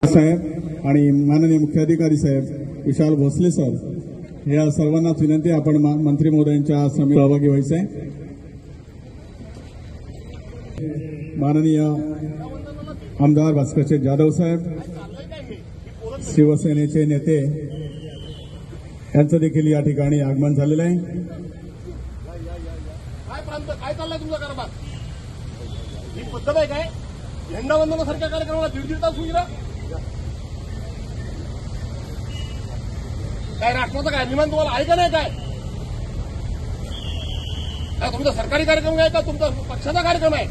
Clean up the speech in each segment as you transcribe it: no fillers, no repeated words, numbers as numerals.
साहेब आणि माननीय मुख्याधिकारी साहेब विशाल भोसले सर या सर्वांनाच विनंती आपण मंत्री महोदयांच्या समितीत सहभागी व्हायचे। माननीय आमदार भास्करशेठ जाधव साहेब शिवसेनेचे नेते यांचं देखील या ठिकाणी आगमन झालेलं आहे। काय चाललंय तुमचा कारभार? ही पद्धत आहे काय? झेंडावंदनासारख्या कार्यक्रमाला दीड तास होईल? काय राष्ट्राचा काय अभिमान तुम्हाला आहे का नाही? काय तुमचा सरकारी कार्यक्रम आहे का तुमचा पक्षाचा कार्यक्रम आहे?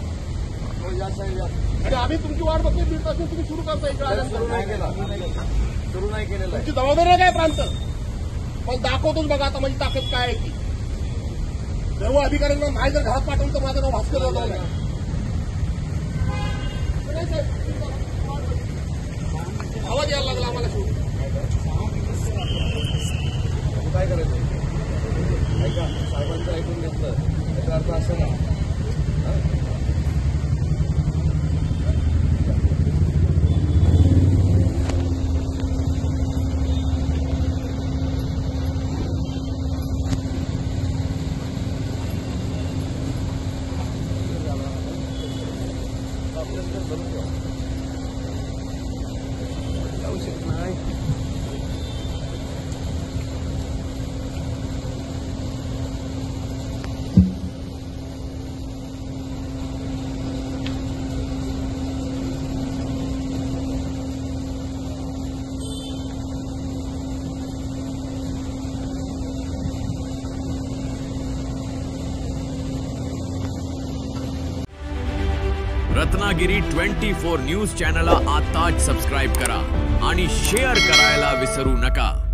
आणि आम्ही तुमची वाट बघतोय दीड तास तुम्ही सुरू करता इकडे सुरू नाही केलेलं। तुमची जबाबदारी आहे काय प्रांत? पण दाखवतोच बघा आता माझी ताकद काय आहे ती। सर्व अधिकाऱ्यांना नाही जर घरात पाठवलं तर माझं नाव भास्कर जाधव नाही। आवाज यायला लागला आम्हाला शेवटी काय करायचं? ऐका साहेबांचं ऐकून घेतलं त्याचा अर्थ असं ना जाऊ शकत नाही। रत्नागिरी 24 न्यूज चॅनलला आताच सबस्क्राइब करा आणि शेअर करायला विसरू नका।